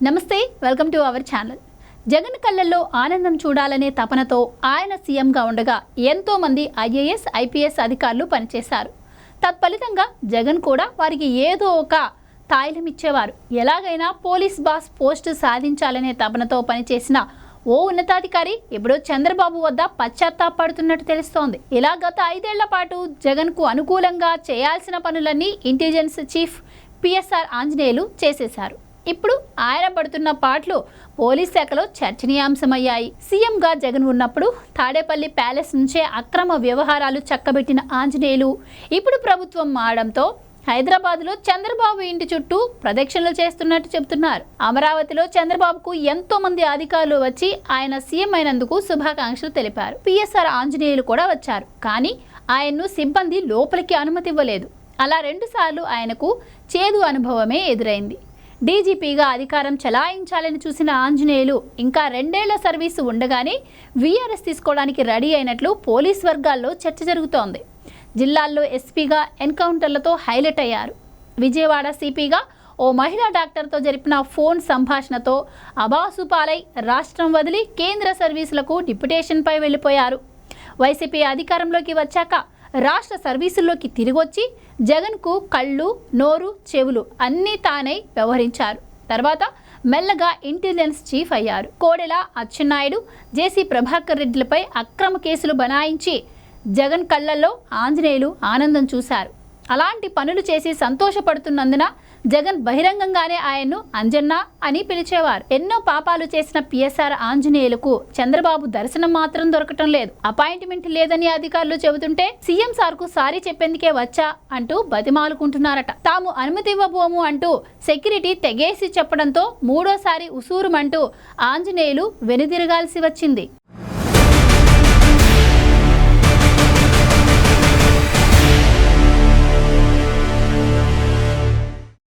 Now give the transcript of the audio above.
నమస్తే, welcome to our channel. Jagan కళ్ళల్లో ఆనందం చూడాలనే తపనతో ఆయన సీఎంగా ఉండగా ఎంతో మంది ఐఏఎస్, ఐపీఎస్ అధికారులు పనిచేశారు. తత్ఫలితంగా జగన్ కూడా వారికి ఏదో ఒక తాయిలం ఇచ్చేవారు. ఎలాగైనా పోలీస్ బాస్ పోస్టు సాధించాలనే తపనతో పనిచేసిన ఓ ఉన్నతాధికారి ఇప్పుడు చంద్రబాబు వద్ద పశ్చాత్తాపడుతున్నట్టు తెలుస్తోంది. ఇలా గత 5 ఏళ్ల పాటు జగన్కు అనుకూలంగా చేయాల్సిన పనులన్నీ ఇంటెలిజెన్స్ చీఫ్ పిఎస్ఆర్ ఆంజనేయులు చేసేశారు. ఇప్పుడు ఆయన పడుతున్న పాటలు పోలీస్ శాఖలో చర్చనీయాంశమయ్యాయి. సీఎంగా జగన్ ఉన్నప్పుడు తాడేపల్లి ప్యాలెస్ నుంచే అక్రమ వ్యవహారాలు చక్కబెట్టిన ఆంజనేయులు ఇప్పుడు ప్రభుత్వం మారడంతో హైదరాబాద్లో చంద్రబాబు ఇంటి చుట్టూ ప్రదక్షిణలు చేస్తున్నట్టు చెబుతున్నారు. అమరావతిలో చంద్రబాబుకు ఎంతో మంది అధికారులు వచ్చి ఆయన సీఎం అయినందుకు శుభాకాంక్షలు తెలిపారు. పిఎస్ఆర్ ఆంజనేయులు కూడా వచ్చారు. కానీ ఆయన్ను సిబ్బంది లోపలికి అనుమతి ఇవ్వలేదు. అలా 2 సార్లు ఆయనకు చేదు అనుభవమే ఎదురైంది. డీజీపీగా అధికారం చలాయించాలని చూసిన ఆంజనేయులు ఇంకా 2 ఏళ్ల సర్వీసు ఉండగానే వీఆర్ఎస్ తీసుకోవడానికి రెడీ అయినట్లు పోలీస్ వర్గాల్లో చర్చ జరుగుతోంది. జిల్లాల్లో ఎస్పీగా ఎన్కౌంటర్లతో హైలైట్ అయ్యారు. విజయవాడ సిపిగా ఓ మహిళా డాక్టర్తో జరిపిన ఫోన్ సంభాషణతో అబాసుపాలై రాష్ట్రం వదిలి కేంద్ర సర్వీసులకు డిప్యుటేషన్పై వెళ్ళిపోయారు. వైసీపీ అధికారంలోకి వచ్చాక రాష్ట్ర సర్వీసుల్లోకి తిరిగొచ్చి జగన్కు కళ్ళు, నోరు, చెవులు అన్నీ తానై వ్యవహరించారు. తర్వాత మెల్లగా ఇంటెలిజెన్స్ చీఫ్ అయ్యారు. కోడెల అచ్చెన్నాయుడు, జేసీ ప్రభాకర్ రెడ్డిలపై అక్రమ కేసులు బనాయించి జగన్ కళ్ళల్లో ఆంజనేయులు ఆనందం చూశారు. అలాంటి పనులు చేసి సంతోషపడుతున్నందున జగన్ బహిరంగంగానే ఆయన్ను అంజన్న అని పిలిచేవారు. ఎన్నో పాపాలు చేసిన పిఎస్ఆర్ ఆంజనేయులకు చంద్రబాబు దర్శనం మాత్రం దొరకటం లేదు. అపాయింట్మెంట్ లేదని అధికారులు చెబుతుంటే సీఎం సార్కు సారీ చెప్పేందుకే వచ్చా అంటూ బతిమాలుకుంటున్నారట. తాము అనుమతి ఇవ్వబోము అంటూ సెక్యూరిటీ తెగేసి చెప్పడంతో 3వ సారి ఉసూరుమంటూ ఆంజనేయులు వెనుదిరగాల్సి వచ్చింది.